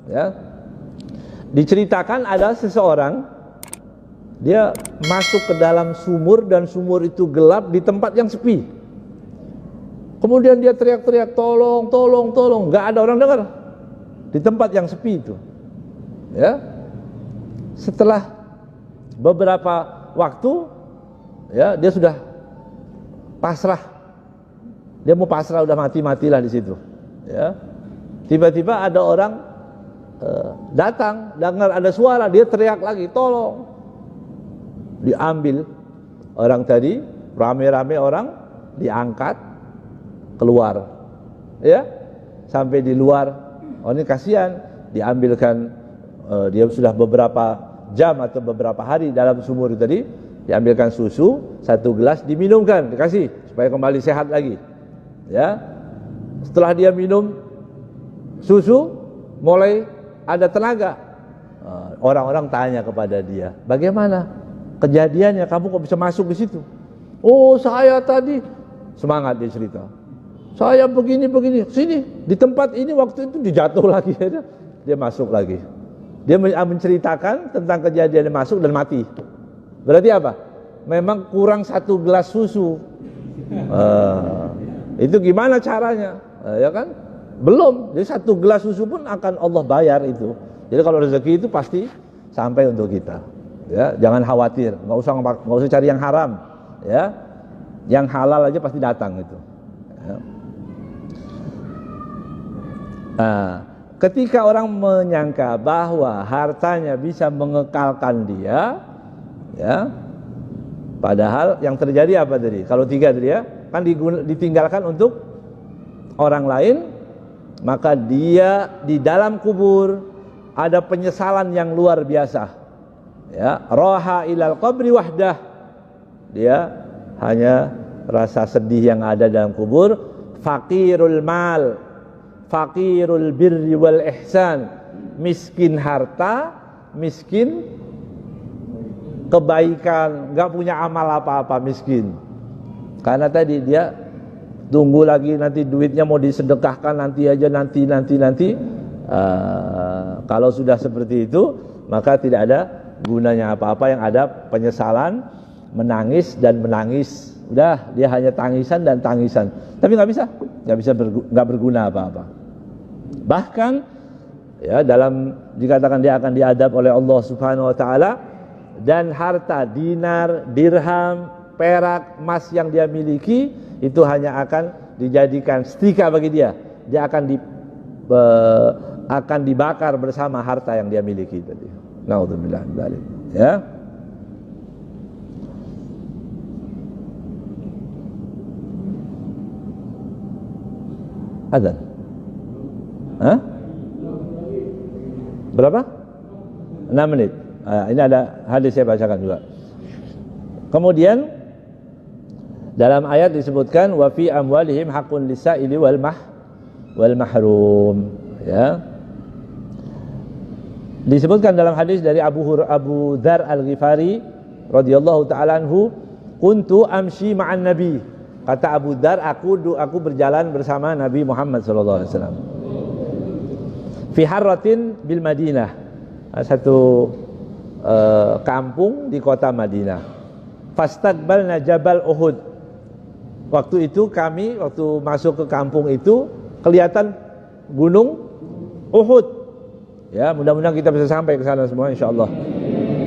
Ya. Diceritakan ada seseorang, dia masuk ke dalam sumur dan sumur itu gelap di tempat yang sepi. Kemudian dia teriak-teriak, tolong, tolong, tolong. Gak ada orang dengar di tempat yang sepi itu. Ya. Setelah beberapa waktu, ya, dia sudah pasrah. Dia mau pasrah, udah mati-matilah di situ. Ya. Tiba-tiba ada orang datang, dengar ada suara, dia teriak lagi, tolong. Diambil orang tadi, rame-rame orang diangkat keluar, ya, sampai di luar. Oh, ini kasihan, diambilkan, dia sudah beberapa jam atau beberapa hari dalam sumur itu tadi, diambilkan susu 1 gelas, diminumkan, dikasih supaya kembali sehat lagi, ya. Setelah dia minum susu, mulai ada tenaga. Orang-orang tanya kepada dia, bagaimana kejadiannya, kamu kok bisa masuk di situ? Oh, saya tadi, semangat dia cerita, saya begini, sini di tempat ini waktu itu dijatuh lagi, dia masuk lagi. Dia menceritakan tentang kejadian dia masuk dan mati. Berarti apa? Memang kurang 1 gelas susu. Itu gimana caranya? Ya kan? Belum. Jadi 1 gelas susu pun akan Allah bayar itu. Jadi kalau rezeki itu pasti sampai untuk kita. Ya, jangan khawatir. Nggak usah cari yang haram. Ya, yang halal aja pasti datang itu. Ya. Nah, ketika orang menyangka bahwa hartanya bisa mengekalkan dia, ya, padahal yang terjadi apa tadi? Kalau 3 tadi, ya, kan ditinggalkan untuk orang lain, maka dia di dalam kubur ada penyesalan yang luar biasa. Ya, roha ilal qabri wahdah. Dia hanya rasa sedih yang ada dalam kubur, faqirul mal, faqirul birri wal ihsan, miskin harta, miskin kebaikan, enggak punya amal apa-apa, miskin. Karena tadi dia tunggu lagi nanti duitnya mau disedekahkan nanti aja, nanti. Kalau sudah seperti itu, maka tidak ada gunanya apa-apa, yang ada penyesalan, menangis dan menangis. Udah, dia hanya tangisan dan tangisan. Tapi nggak berguna apa-apa. Bahkan, ya, dalam dikatakan dia akan diadab oleh Allah Subhanahu wa taala, dan harta dinar, dirham, perak, emas yang dia miliki itu hanya akan dijadikan setrika bagi dia. Dia akan dibakar bersama harta yang dia miliki tadi. Naudzubillah min dzalik. Ya. Adzan. Hah? Berapa? 6 menit. Ini ada hadis saya bacakan juga. Kemudian dalam ayat disebutkan wa fi amwalihim haqqun lis-sa'ili wal mahrum, ya. Disebutkan dalam hadis dari Abu Dzar Al-Ghifari radhiyallahu taala anhu, kuntu amshi ma'an nabi. Kata Abu Dzar, aku berjalan bersama Nabi Muhammad sallallahu alaihi wasallam. Fi harratin bil Madinah. Satu kampung di kota Madinah. Fastaqbalna Jabal Uhud. Waktu itu waktu masuk ke kampung itu kelihatan gunung Uhud. Ya, mudah-mudahan kita bisa sampai ke sana semua insyaallah.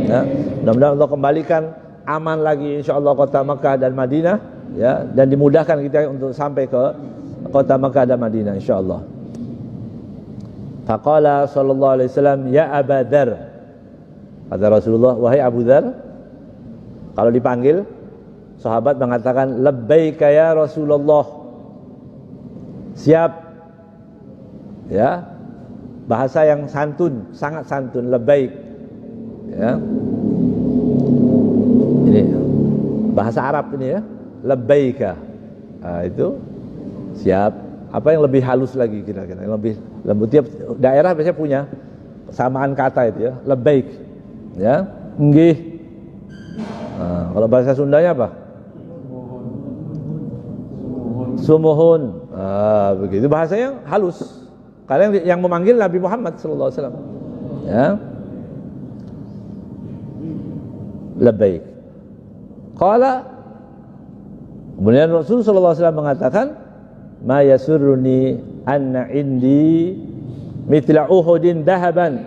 Ya, mudah-mudahan Allah kembalikan aman lagi insyaallah kota Makkah dan Madinah, ya, dan dimudahkan kita untuk sampai ke kota Makkah dan Madinah insyaallah. Faqala sallallahu alaihi wasallam, ya Abu Dzar. Kata Rasulullah, wahai Abu Dzar. Kalau dipanggil, sahabat mengatakan labbaika ya Rasulullah. Siap. Ya. Bahasa yang santun, sangat santun, labbaik. Ya. Ini bahasa Arab ini, ya. Labbaika. Nah, itu siap. Apa yang lebih halus lagi kira-kira? Yang lebih lembut. Tiap daerah biasanya punya samaan kata itu, ya. Labbaik. Ya. Nggih. Nah, kalau bahasa Sundanya apa? Sumuhun. Begitu bahasa yang halus. Kalian yang memanggil Nabi Muhammad sallallahu alaihi wasallam. Ya. Labbaik. Qala, kemudian Rasul sallallahu alaihi wasallam mengatakan, ma yasurruni anna indi mithla Uhudin dahaban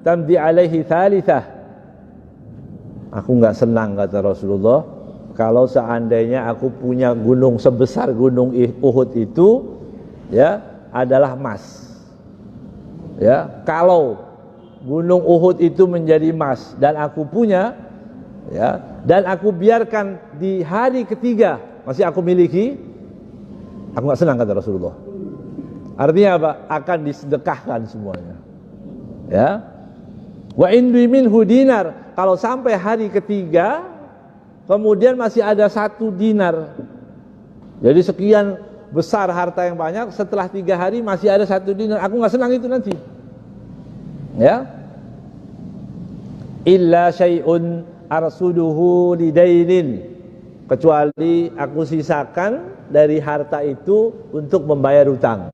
tamdi alaihi thalithah. Aku enggak senang, kata Rasulullah, kalau seandainya aku punya gunung sebesar gunung Uhud itu ya adalah emas. Ya, kalau gunung Uhud itu menjadi emas dan aku punya, ya, dan aku biarkan di hari ketiga masih aku miliki, aku nggak senang, kata Rasulullah. Artinya apa? Akan disedekahkan semuanya. Ya. Wa indui minhu dinar, kalau sampai hari ketiga kemudian masih ada 1 dinar. Jadi sekian besar harta yang banyak, setelah 3 hari masih ada 1 dinar, aku nggak senang itu nanti. Ya. Illa syai'un arsuduhu lidainin, kecuali aku sisakan dari harta itu untuk membayar hutang.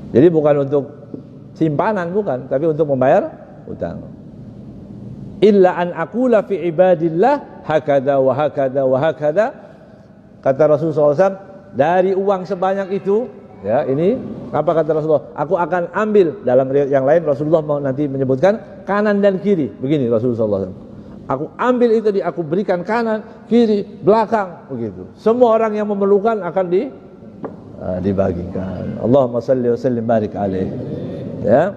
Jadi bukan untuk simpanan, bukan, tapi untuk membayar hutang. Illa an aqula fi ibadillah hakada wa hakada wa hakada, kata Rasulullah SAW, dari uang sebanyak itu, ya, ini apa kata Rasulullah? Aku akan ambil, dalam riwayat yang lain Rasulullah mau nanti menyebutkan kanan dan kiri. Begini Rasulullah SAW, aku ambil itu, aku berikan kanan, kiri, belakang, begitu. Semua orang yang memerlukan akan dibagikan. Allahumma salli wa sallim barik alaih. Ya,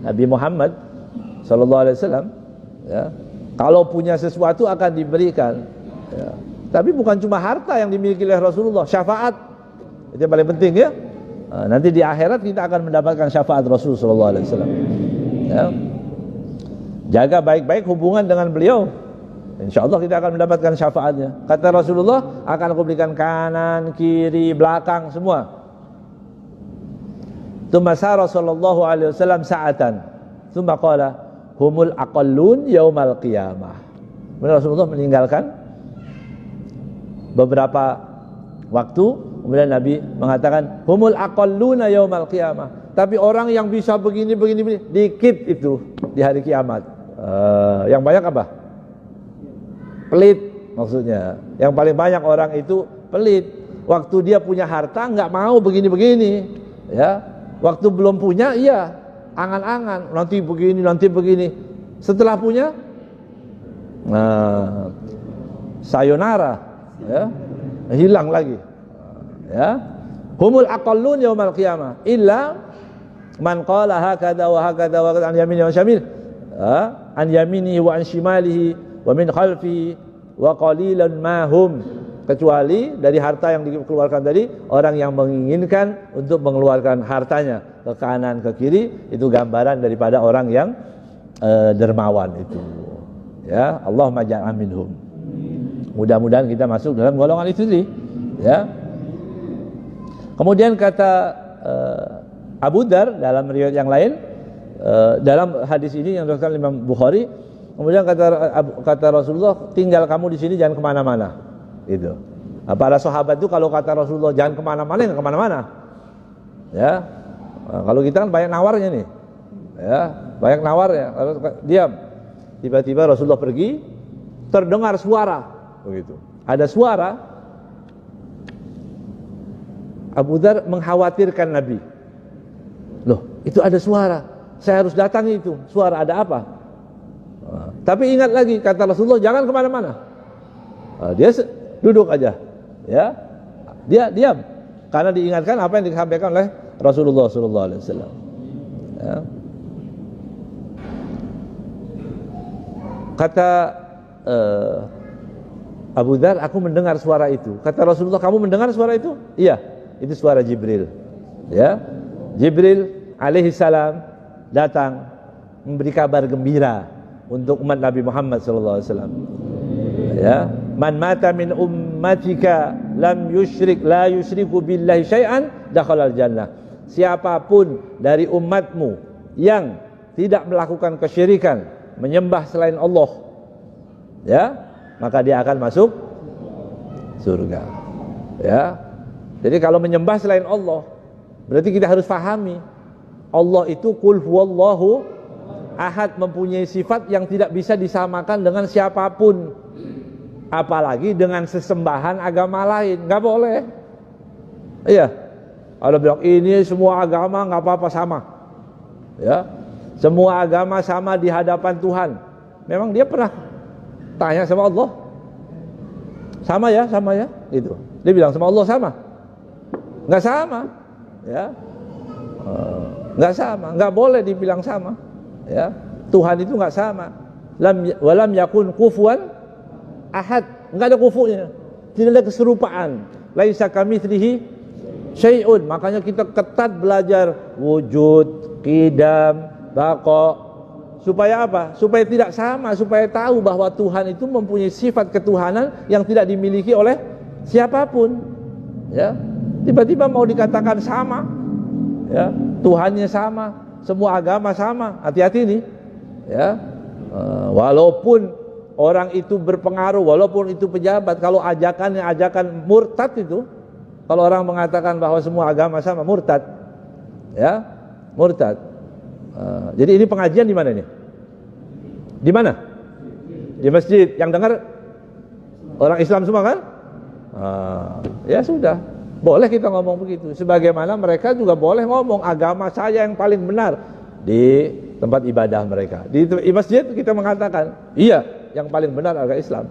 Nabi Muhammad sallallahu alaihi wasallam, ya, kalau punya sesuatu akan diberikan. Ya. Tapi bukan cuma harta yang dimiliki oleh Rasulullah, syafaat itu yang paling penting, ya. Nanti di akhirat kita akan mendapatkan syafaat Rasul sallallahu alaihi wasallam. Ya. Jaga baik-baik hubungan dengan beliau, insyaallah kita akan mendapatkan syafaatnya. Kata Rasulullah, akan aku berikan kanan, kiri, belakang, semua. Tsumma sara sallallahu alaihi wasallam sa'atan, tsumma qala humul aqallun yaumal qiyamah. Rasulullah meninggalkan beberapa waktu, kemudian Nabi mengatakan humul aqalluna yaumal qiyamah, tapi orang yang bisa begini dikit itu di hari kiamat. Yang banyak apa? Pelit, maksudnya. Yang paling banyak orang itu pelit. Waktu dia punya harta nggak mau begini-begini, ya. Waktu belum punya, iya, angan-angan, nanti begini. Setelah punya, sayonara, ya, hilang lagi. Ya, humul aqallun yaumal qiyamah illa man qala hakada wa hakada wa an yamini wa syamil, an yamini wa an shimalihi wa min khalfi wa qalilan ma hum, kecuali dari harta yang dikeluarkan tadi, orang yang menginginkan untuk mengeluarkan hartanya ke kanan ke kiri, itu gambaran daripada orang yang dermawan itu. Ya, Allahumma ja'al minhum. Mudah-mudahan kita masuk dalam golongan itu sih. Ya. Kemudian kata Abu Dar dalam riwayat yang lain, dalam hadis ini yang diriwayatkan Imam Bukhari, kemudian kata Rasulullah, tinggal kamu di sini, jangan kemana-mana. Itu. Para sahabat itu kalau kata Rasulullah jangan kemana-mana, nggak kemana-mana. Ya. Kalau kita kan banyak nawarnya nih. Ya, banyak nawarnya. Kalau diam. Tiba-tiba Rasulullah pergi, terdengar suara, begitu. Ada suara. Abu Dar mengkhawatirkan Nabi. Loh, itu ada suara. Saya harus datangi itu. Suara ada apa? Tapi ingat lagi kata Rasulullah, jangan kemana-mana. Dia duduk aja, ya, dia diam karena diingatkan apa yang disampaikan oleh Rasulullah SAW. Ya. Kata Abu Dar, aku mendengar suara itu. Kata Rasulullah, kamu mendengar suara itu? Iya, itu suara Jibril. Ya, Jibril alaihi salam datang memberi kabar gembira untuk umat Nabi Muhammad SAW. Ya, man mata min ummatika lam yusyrik la yusyriku billahi syai'an dakhalal jannah. Siapapun dari umatmu yang tidak melakukan kesyirikan, menyembah selain Allah, ya, maka dia akan masuk surga. Ya. Jadi kalau menyembah selain Allah, berarti kita harus pahami Allah itu qul huwallahu ahad, mempunyai sifat yang tidak bisa disamakan dengan siapapun, apalagi dengan sesembahan agama lain. Nggak boleh. Iya, ada bilang ini semua agama nggak apa-apa sama, ya, semua agama sama di hadapan Tuhan. Memang dia pernah tanya sama Allah, sama ya, gitu. Dia bilang sama Allah sama, nggak sama, ya, nggak sama, nggak boleh dibilang sama, ya. Tuhan itu nggak sama. Walam yakun kufuwan ahad, nggak ada kufunya, tidak ada keserupaan. Laisa kamitslihi syai'un. Makanya kita ketat belajar wujud, qidam, baqa. Supaya apa? Supaya tidak sama, supaya tahu bahwa Tuhan itu mempunyai sifat ketuhanan yang tidak dimiliki oleh siapapun. Ya, tiba-tiba mau dikatakan sama, ya, Tuhannya sama, semua agama sama. Hati-hati nih, ya. Walaupun orang itu berpengaruh, walaupun itu pejabat, kalau ajakannya ajakan murtad itu, kalau orang mengatakan bahwa semua agama sama, murtad, ya, murtad. Jadi ini pengajian di mana nih? Di mana? Di masjid. Yang dengar orang Islam semua kan? Ya sudah, boleh kita ngomong begitu. Sebagaimana mereka juga boleh ngomong agama saya yang paling benar di tempat ibadah mereka. Di masjid kita mengatakan, iya, yang paling benar agama Islam.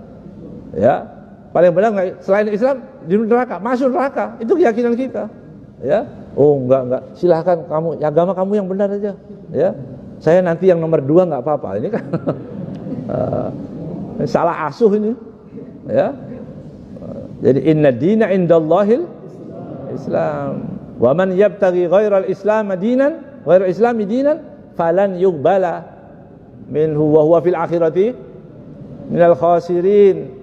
Ya, paling benar selain Islam di neraka, masuk neraka. Itu keyakinan kita. Ya, oh enggak, silahkan kamu, agama kamu yang benar aja. Ya, saya nanti yang nomor 2 nggak apa-apa. Ini kan salah asuh ini. Ya, jadi inna dina indallahil Islam. Wa man yabtaghi ghairal Islam dinan, ghairal Islami dinan, falan yuqbala minhu wa huwa fil akhirati minal khasirin.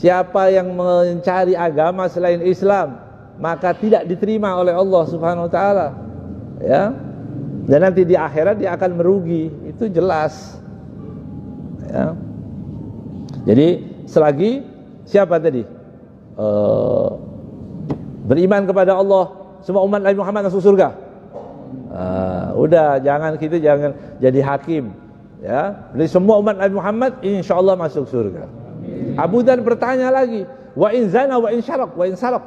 Siapa yang mencari agama selain Islam, maka tidak diterima oleh Allah Subhanahu wa taala. Ya. Dan nanti di akhirat dia akan merugi, itu jelas. Ya. Jadi selagi siapa tadi? Beriman kepada Allah, semua umat Nabi Muhammad masuk surga. Udah, kita jangan jadi hakim. Ya. Jadi semua umat Nabi Muhammad insyaallah masuk surga. Abu Dhar bertanya lagi, wa in zana wa in syarak wa in sarak.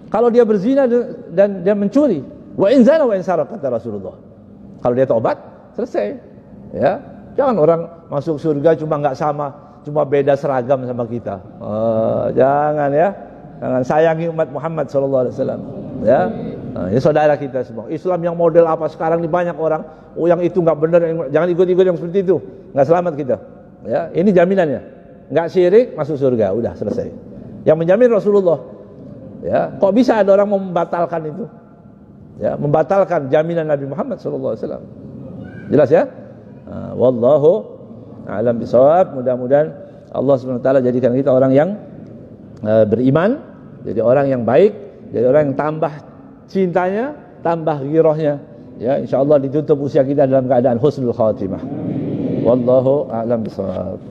Kalau dia berzina dan dia mencuri, wa in zana wa in sarak, kata Rasulullah. Kalau dia tobat, selesai. Ya, jangan orang masuk surga cuma nggak sama, cuma beda seragam sama kita. Jangan ya, jangan sayangi umat Muhammad SAW. Ya, ini saudara kita semua. Islam yang model apa sekarang ini banyak orang, oh yang itu nggak benar, jangan ikut-ikut yang seperti itu, nggak selamat kita. Ya, ini jaminannya. Nggak syirik masuk surga, udah selesai. Yang menjamin Rasulullah. Ya, kok bisa ada orang membatalkan itu? Ya, membatalkan jaminan Nabi Muhammad SAW. Jelas ya? Wallahu a'lam bishawab. Mudah-mudahan Allah SWT jadikan kita orang yang beriman, jadi orang yang baik, jadi orang yang tambah cintanya, tambah ghirahnya. Ya, insyaallah ditutup usia kita dalam keadaan husnul khatimah. Wallahu a'lam bishawab.